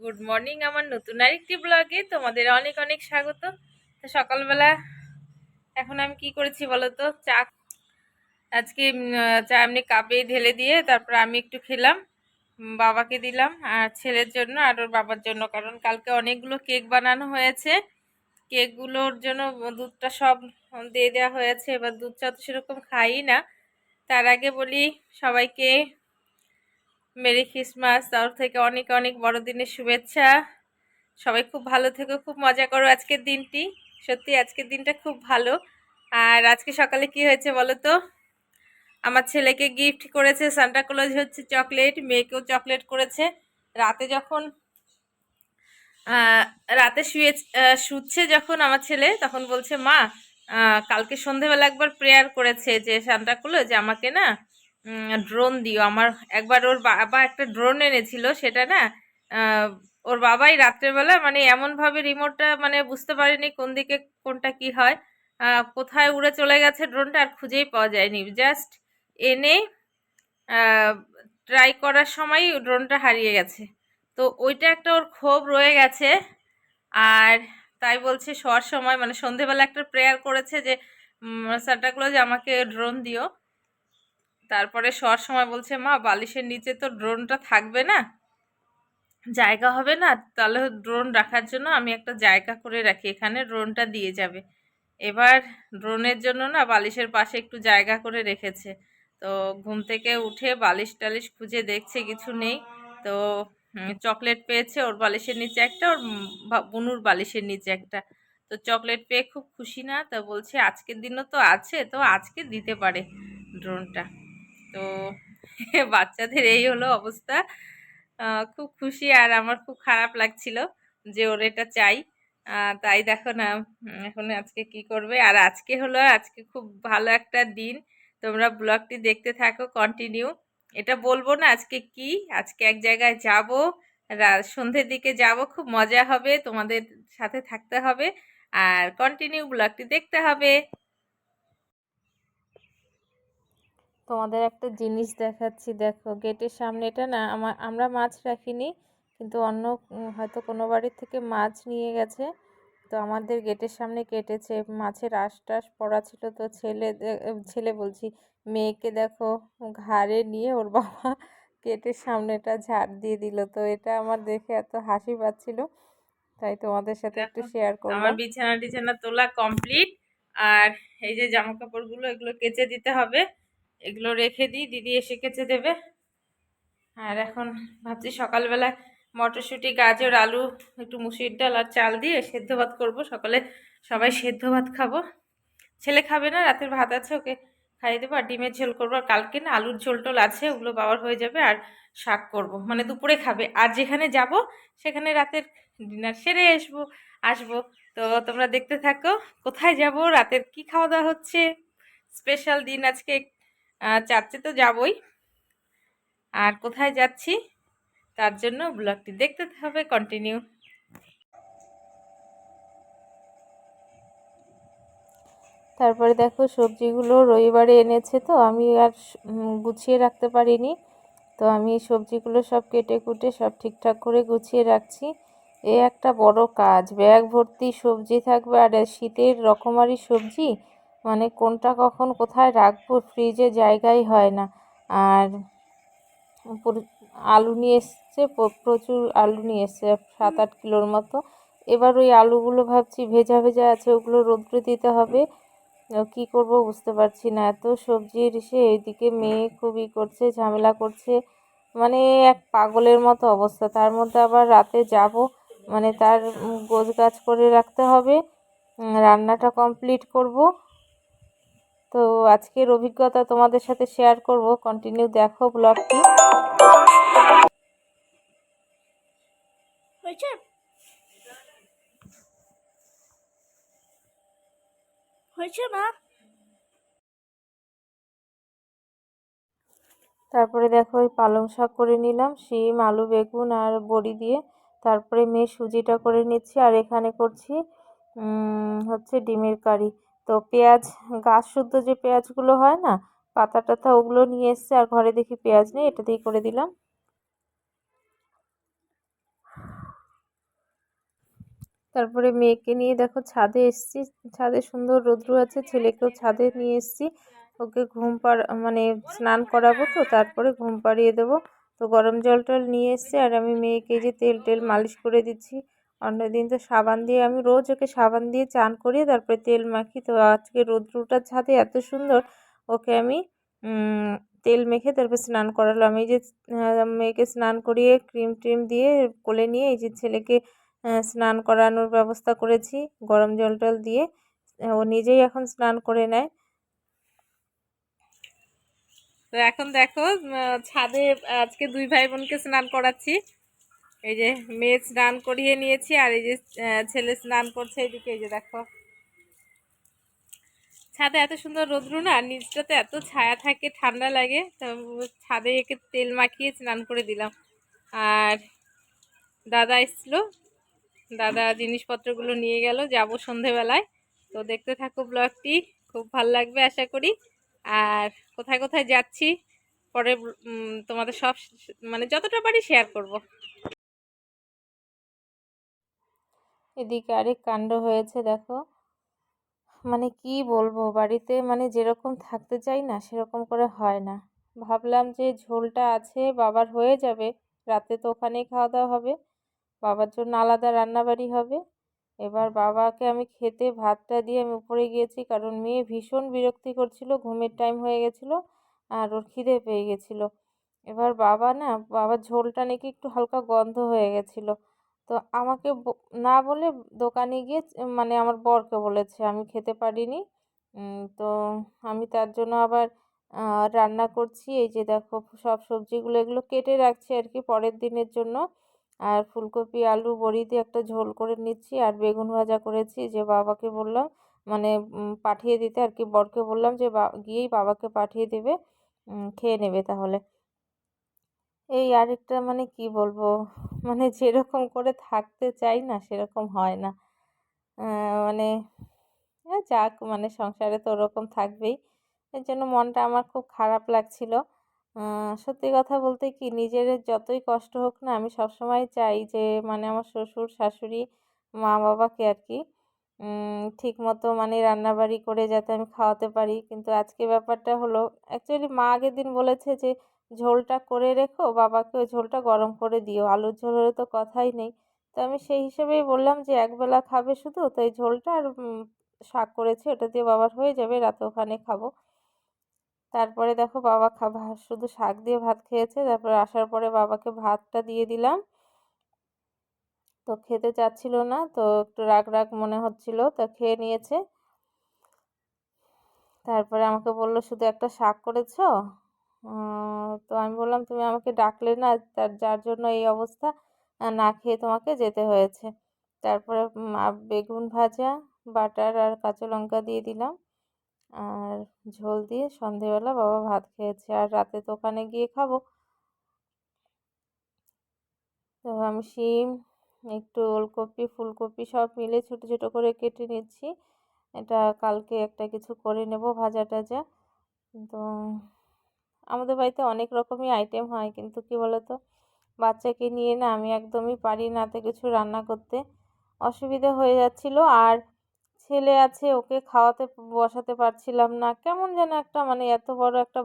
Good morning আমার নতুন আরেকটি ব্লগে তোমাদের অনেক অনেক স্বাগত। তো সকালবেলা এখন আমি কি করেছি বলো তো, চা আজকে চা এমনি কাপে ঢেলে দিয়ে তারপর আমি একটু খেলাম, বাবাকে দিলাম আর ছেলের জন্য আর ওর বাবার জন্য, কারণ কালকে অনেকগুলো কেক বানানো হয়েছে। কেকগুলোর জন্য দুধটা সব দিয়ে দেওয়া হয়েছে। এবার দুধ চা তো সেরকম খাই না। তার আগে বলি সবাইকে মেরি ক্রিসমাস, তার থেকে অনেক অনেক বড়দিনের শুভেচ্ছা। সবাই খুব ভালো থেকো, খুব মজা করো আজকের দিনটি। সত্যি আজকের দিনটা খুব ভালো। আর আজকে সকালে কি হয়েছে বলো তো, আমার ছেলেকে গিফট করেছে সান্টা ক্লজ, হচ্ছে চকলেট, মেয়েকেও চকলেট করেছে। রাতে যখন আহ, রাতে শুচ্ছে যখন আমার ছেলে, তখন বলছে মা, কালকে সন্ধেবেলা একবার প্রেয়ার করেছে যে সান্টা ক্লজ আমাকে না ড্রোন দিও। আমার একবার ওর বাবা একটা ড্রোন এনেছিল, সেটা না আহ, ওর বাবাই রাত্রেবেলা মানে এমন ভাবে রিমোটটা মানে বুঝতে পারেনি কোন দিকে কোনটা কি হয়, কোথায় উড়ে চলে গেছে ড্রোনটা আর খুঁজেই পাওয়া যায়নি। জাস্ট এনে ট্রাই করার সময় ড্রোনটা হারিয়ে গেছে। তো ওইটা একটা ওর ক্ষোভ রয়ে গেছে। আর তাই বলছে শোয়ার সময় মানে সন্ধেবেলা একটা প্রেয়ার করেছে যে সান্টা ক্লজ আমাকে ড্রোন দিও। তারপরে শোয়ার সময় বলছে মা, বালিশের নিচে তো ড্রোনটা থাকবে না, জায়গা হবে না, তাহলে ড্রোন রাখার জন্য আমি একটা জায়গা করে রাখি, এখানে ড্রোনটা দিয়ে যাবে। এবার ড্রোনের জন্য না বালিশের পাশে একটু জায়গা করে রেখেছে। তো ঘুম থেকে উঠে বালিশ টালিশ খুঁজে দেখছে কিছু নেই। তো চকলেট পেয়েছে ওর বালিশের নিচে একটা, ওর বুনুর বালিশের নিচে একটা। তো চকলেট পেয়ে খুব খুশি না, তো বলছে আজকের দিনও তো আছে, তো আজকে দিতে পারে ড্রোনটা। তো বাচ্চাদের এই হলো অবস্থা। খুব খুশি, আর আমার খুব খারাপ লাগছিল যে ওর এটা চাই। তাই দেখো না, এখন আজকে কি করবে। আর আজকে হলো, আজকে খুব ভালো একটা দিন। তোমরা ব্লগটি দেখতে থাকো কন্টিনিউ। এটা বলবো না আজকে কি, আজকে এক জায়গায় যাব, সন্ধ্যের দিকে যাব, খুব মজা হবে, তোমাদের সাথে থাকতে হবে আর কন্টিনিউ ব্লগটি দেখতে হবে। তোমাদের একটা জিনিস দেখাচ্ছি, দেখো গেটের সামনে, এটা না আমরা মাছ রাখিনি, কিন্তু অন্য হয়তো কোনো বাড়ির থেকে মাছ নিয়ে গেছে। তো আমাদের গেটের সামনে কেটেছে, মাছের আঁশ টাশ পড়া ছিল। তো ছেলে বলছি, মেয়েকে দেখো ঘাড়ে নিয়ে ওর বাবা গেটের সামনেটা ঝাড় দিয়ে দিল। তো এটা আমার দেখে এত হাসি পাচ্ছিল, তাই তোমাদের সাথে একটু শেয়ার করলাম। আমার বিছানা টিছানা তোলা কমপ্লিট। আর এই যে জামা কাপড়গুলো, এগুলো কেচে দিতে হবে, এগুলো রেখে দিই, দিদি এসে কেচে দেবে। আর এখন ভাবছি সকালবেলা মটরশুঁটি, গাজর, আলু, একটু মুসুরির ডাল আর চাল দিয়ে সেদ্ধ ভাত করবো। সকালে সবাই সেদ্ধ ভাত খাবো। ছেলে খাবে না, রাতের ভাত আছে, ওকে খাইয়ে দেবো। আর ডিমের ঝোল করবো, আর কালকে না আলুর ঝোল টোল আছে, ওগুলো বাবার হয়ে যাবে। আর শাক করব, মানে দুপুরে খাবে। আর যেখানে যাব সেখানে রাতের ডিনার সেরে আসবো। তো তোমরা দেখতে থাকো কোথায় যাব, রাতের কি খাওয়া দাওয়া হচ্ছে। স্পেশাল দিন আজকে, চার্চে তো যাবই, আর কোথায় যাচ্ছি তার জন্য ব্লগটি দেখতে হবে কন্টিনিউ। তারপরে দেখো সবজিগুলো রবিবারে এনেছে, তো আমি আর গুছিয়ে রাখতে পারিনি। তো আমি সবজিগুলো সব কেটে কুটে সব ঠিকঠাক করে গুছিয়ে রাখছি। এ একটা বড় কাজ, ব্যাগ ভর্তি সবজি থাকবে, আর শীতের রকমারি সবজি, মানে কোনটা কখন কোথায় রাখবো, ফ্রিজে জায়গাই হয় না। আর আলু নিয়ে এসছে, প্রচুর আলু নিয়ে এসছে, 7-8 কিলোর মতো। এবার ওই আলুগুলো ভাবছি ভেজা ভেজা আছে, ওগুলো রোদ্রে দিতে হবে। কি করব বুঝতে পারছি না, এত সবজির এইদিকে মেয়ে খুবই করছে, ঝামেলা করছে, মানে এক পাগলের মতো অবস্থা। তার মধ্যে আবার রাতে যাব, মানে তার গোছগাছ করে রাখতে হবে, রান্নাটা কমপ্লিট করব। তো আজকের অভিজ্ঞতা তোমাদের সাথে শেয়ার করব, কন্টিনিউ দেখো ব্লগটি। হয়েছে হয়েছে মা। তারপরে দেখো ওই পালং শাক করে নিলাম, শিম, আলু, বেগুন আর বড়ি দিয়ে। তারপরে মেয়ে সুজিটা করে নিচ্ছি, আর এখানে করছি হচ্ছে ডিমের কারি। তো পেঁয়াজ, গাছ শুদ্ধ যে পেঁয়াজগুলো হয় না, পাতা টাতা, ওগুলো নিয়ে এসছে, আর ঘরে দেখি পেঁয়াজ নেই, এটা দিয়েই করে দিলাম। তারপরে মেয়েকে নিয়ে দেখো ছাদে এসেছি, ছাদে সুন্দর রৌদ্র আছে, ছেলেকেও ছাদে নিয়ে এসেছি। ওকে মানে স্নান করাবো, তো তারপরে ঘুম পাড়িয়ে দেবো। তো গরম জল টল নিয়ে এসছে, আর আমি মেয়েকে যে তেল টেল মালিশ করে দিচ্ছি। অন্যদিন তো সাবান দিয়ে, আমি রোজ ওকে সাবান দিয়ে চান করিয়ে তারপরে তেল মাখি। তো আজকে রৌদ্রটা ছাদে এত সুন্দর, ওকে আমি তেল মেখে তারপর স্নান করালাম। এই যে মেয়েকে স্নান করিয়ে ক্রিম ট্রিম দিয়ে কোলে নিয়ে এই যে ছেলেকে স্নান করানোর ব্যবস্থা করেছি গরম জল টল দিয়ে। ও নিজেই এখন স্নান করে নেয়। তো এখন দেখো ছাদে আজকে দুই ভাই বোনকে স্নান করাচ্ছি। এই যে মেয়ে স্নান করিয়ে নিয়েছি, আর এই যে ছেলে স্নান করছে এদিকে। এই যে দেখো ছাদে এত সুন্দর রৌদ্র না, নিচটাতে এত ছায়া থাকে, ঠান্ডা লাগে। তো ছাদে একে তেল মাখিয়ে স্নান করে দিলাম। আর দাদা এসছিল, দাদা জিনিসপত্রগুলো নিয়ে গেল, যাবো সন্ধেবেলায়। তো দেখতে থাকো ব্লগটি, খুব ভালো লাগবে আশা করি। আর কোথায় কোথায় যাচ্ছি পরে তোমাদের সব মানে যতটা পারি শেয়ার করব। এদিকে আরেক কাণ্ড হয়েছে দেখো, মানে কি বলবো, বাড়িতে মানে যেরকম থাকতে চাই না সেরকম করে হয় না। ভাবলাম যে ঝোলটা আছে বাবার হয়ে যাবে, রাতে তো ওখানেই খাওয়া দাওয়া হবে, বাবার জন্য আলাদা রান্নাবাড়ি হবে। এবার বাবাকে আমি খেতে ভাতটা দিয়ে আমি উপরে গিয়েছি, কারণ মেয়ে ভীষণ বিরক্তি করছিল, ঘুমের টাইম হয়ে গেছিলো আর ওর খিদে পেয়ে গেছিলো। এবার বাবা না, বাবার ঝোলটা নাকি একটু হালকা গন্ধ হয়ে গেছিলো। তো আমাকে না বলে দোকানে গিয়ে মানে আমার বরকে বলেছে, আমি খেতে পারিনি। তো আমি তার জন্য আবার রান্না করছি। এই যে দেখো সব সবজিগুলো এগুলো কেটে রাখছি আর কি পরের দিনের জন্য। আর ফুলকপি আলু বড়ি দিয়ে একটা ঝোল করে নিচ্ছি, আর বেগুন ভাজা করেছি। যে বাবাকে বললাম মানে পাঠিয়ে দিতে আর কি, বরকে বললাম যে গিয়েই বাবাকে পাঠিয়ে দেবে, খেয়ে নেবে তাহলে। এই আরেকটা মানে কি বলবো, মানে যেরকম করে থাকতে চাই না সেরকম হয় না। মানে যাক, মানে সংসারে তো ওরকম থাকবেই। এর জন্য মনটা আমার খুব খারাপ লাগছিল। সত্যি কথা বলতে কি, নিজের যতই কষ্ট হোক না, আমি সবসময় চাই যে মানে আমার শ্বশুর শাশুড়ি মা বাবাকে আর কি ঠিক মতো মানে রান্নাবাড়ি করে যাতে আমি খাওয়াতে পারি। কিন্তু আজকে ব্যাপারটা হলো, অ্যাকচুয়ালি মা আগের দিন বলেছে যে ঝোলটা করে রেখো, বাবাকে ওই ঝোলটা গরম করে দিও, আলুর ঝোল হলে তো কথাই নেই। তো আমি সেই হিসেবেই বললাম যে একবেলা খাবে শুধু, তো এই ঝোলটা আর শাক করেছি ওটা দিয়ে বাবার হয়ে যাবে, রাতে ওখানে খাবো। তারপরে দেখো বাবা শুধু শাক দিয়ে ভাত খেয়েছে। তারপরে আসার পরে বাবাকে ভাতটা দিয়ে দিলাম, তো খেতে চাচ্ছিল না, তো একটু রাগ রাগ মনে হচ্ছিল, তো খেয়ে নিয়েছে। তারপরে আমাকে বলল শুধু একটা শাক করেছো। তো আমি বললাম তুমি আমাকে ডাকলে না, যার জন্য এই অবস্থা, না খেয়ে তোমাকে যেতে হয়েছে। তারপরে বেগুন ভাজা, বাটার আর কাঁচা লঙ্কা দিয়ে দিলাম, আর ঝোল দিয়ে সন্ধেবেলা বাবা ভাত খেয়েছে, আর রাতে তো ওখানে গিয়ে খাবো। তো আমি শিম, একটু ওলকপি ফুলকপি সব মিলে ছোট ছোট করে কেটে নিচ্ছি। এটা কালকে একটা কিছু করে নেব, ভাজা টাজা। তো আমাদের বাড়িতে অনেক রকমই আইটেম হয়, কিন্তু কি বলতো, বাচ্চাকে নিয়ে না আমি একদমই পারি না এত কিছু রান্না করতে, অসুবিধা হয়ে যাচ্ছিল। আর ছেলে আছে, ওকে খাওয়াতে বসাতে পারছিলাম না, কেমন যেন একটা মানে এত বড় একটা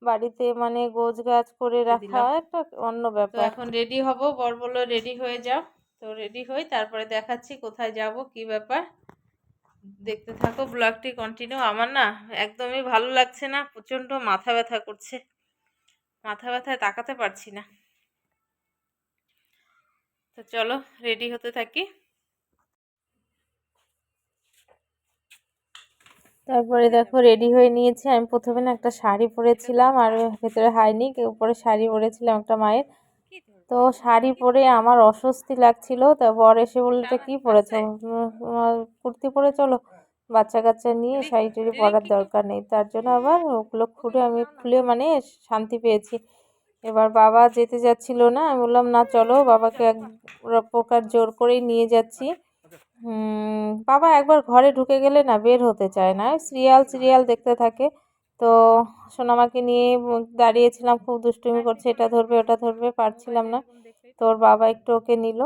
বাড়িতে মানে গোছগাছ করে রাখা একটা অন্য ব্যাপার। এখন রেডি হব, বর বললো রেডি হয়ে যাও। তো রেডি হই, তারপরে দেখাচ্ছি কোথায় যাব কি ব্যাপার। দেখতে থাকো ব্লগটি কন্টিনিউ। আমার না একদমই ভালো লাগছে না, প্রচন্ড মাথা ব্যথা করছে, মাথা ব্যথায় তাকাতে পারছি না। তো চলো রেডি হতে থাকি। তারপরে দেখো রেডি হয়ে নিয়েছি। আমি প্রথমে না একটা শাড়ি পরেছিলাম, আর ভেতরে হাইনিক, উপরে শাড়ি পরেছিলাম একটা মায়ের। তো শাড়ি পরে আমার অস্বস্তি লাগছিল, তা বর এসে বলল এটা কি পরেছো, কুর্তি পরে চলো, বাচ্চা কাচ্চা নিয়ে শাড়ি টাড়ি পরার দরকার নেই। তার জন্য আবার ওগুলো খুলে মানে শান্তি পেয়েছি। এবার বাবা যেতে যাচ্ছিল না, আমি বললাম না চলো, বাবাকে এক প্রকার জোর করেই নিয়ে যাচ্ছি। বাবা একবার ঘরে ঢুকে গেলে না বের হতে চায় না, সিরিয়াল সিরিয়াল দেখতে থাকে। তো সোনামাকে নিয়ে দাঁড়িয়েছিলাম, খুব দুষ্টুমি করছে, এটা ধরবে ওটা ধরবে, পারছিলাম না। তোর বাবা একটু ওকে নিল,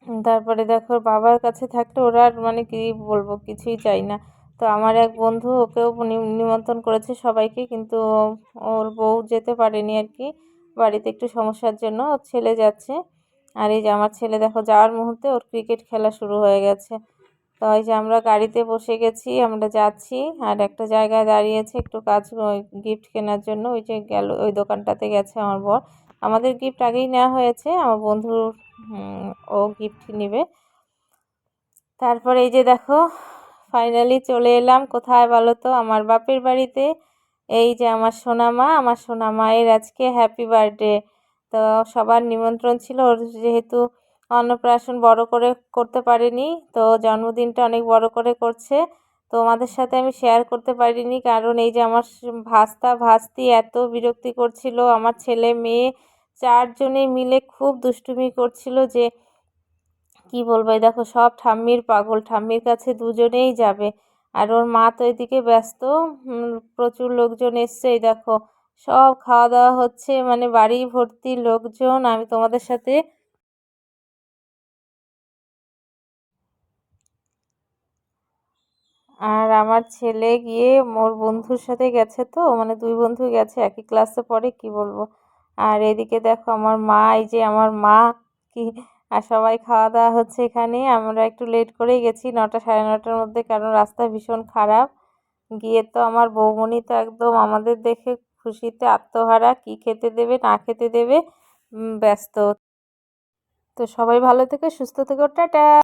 তারপরে দেখো বাবার কাছে থাকলে ওরা আর মানে কি বলবো কিছুই চাই না। তো আমার এক বন্ধু ওকেও নিমন্ত্রণ করেছে সবাইকে, কিন্তু ওর বউ যেতে পারেনি আর কি, বাড়িতে একটু সমস্যার জন্য। ওর ছেলে যাচ্ছে। আর এই যে আমার ছেলে দেখো যাওয়ার মুহূর্তে ওর ক্রিকেট খেলা শুরু হয়ে গেছে। তো ওই যে আমরা গাড়িতে বসে গেছি, আমরা যাচ্ছি। আর একটা জায়গায় দাঁড়িয়েছে একটু কাজ গিফট কেনার জন্য। ওই যে গেল ওই দোকানটাতে গেছে আমার বর। আমাদের গিফট আগেই নেওয়া হয়েছে, আমার বন্ধুর ও গিফট নেবে। তারপরে এই যে দেখো ফাইনালি চলে এলাম কোথায় বলো তো, আমার বাপের বাড়িতে। এই যে আমার সোনা মায়ের আজকে হ্যাপি বার্থডে। তো সবার নিমন্ত্রণ ছিল, ওর যেহেতু অন্নপ্রাশন বড় করে করতে পারেনি, তো জন্মদিনটা অনেক বড় করে করছে। তো তোমাদের সাথে আমি শেয়ার করতে পারিনি, কারণ এই যে আমার ভাস্তা ভাস্তি এত বিরক্তি করছিল, আমার ছেলে মেয়ে চারজনে মিলে খুব দুষ্টুমি করছিল যে কি বলবো। এই দেখো সব ঠাম্মির পাগল, ঠাম্মির কাছে দুজনেই যাবে। আর ওর মা তো এদিকে ব্যস্ত। প্রচুর লোকজন এসছে, এই দেখো সব খাওয়া দাওয়া হচ্ছে, মানে বাড়ি ভর্তি লোকজন। আমি তোমাদের সাথে আর আমার ছেলে গিয়ে ওর বন্ধুর সাথে গেছে, তো মানে দুই বন্ধু গেছে, একই ক্লাসে পড়ে, কি বলবো। আর এদিকে দেখো আমার মা, এই যে আমার মা কি, আর সবাই খাওয়া দাওয়া হচ্ছে এখানে। আমরা একটু লেট করেই গেছি, 9টা সাড়ে 9টার মধ্যে, কারণ রাস্তা ভীষণ খারাপ। গিয়ে তো আমার বৌমনি তো একদম আমাদের দেখে খুশিতে আত্মহারা, কি খেতে দেবে না খেতে দেবে ব্যস্ত। তো সবাই ভালো থেকো, সুস্থ থেকো, টাটা।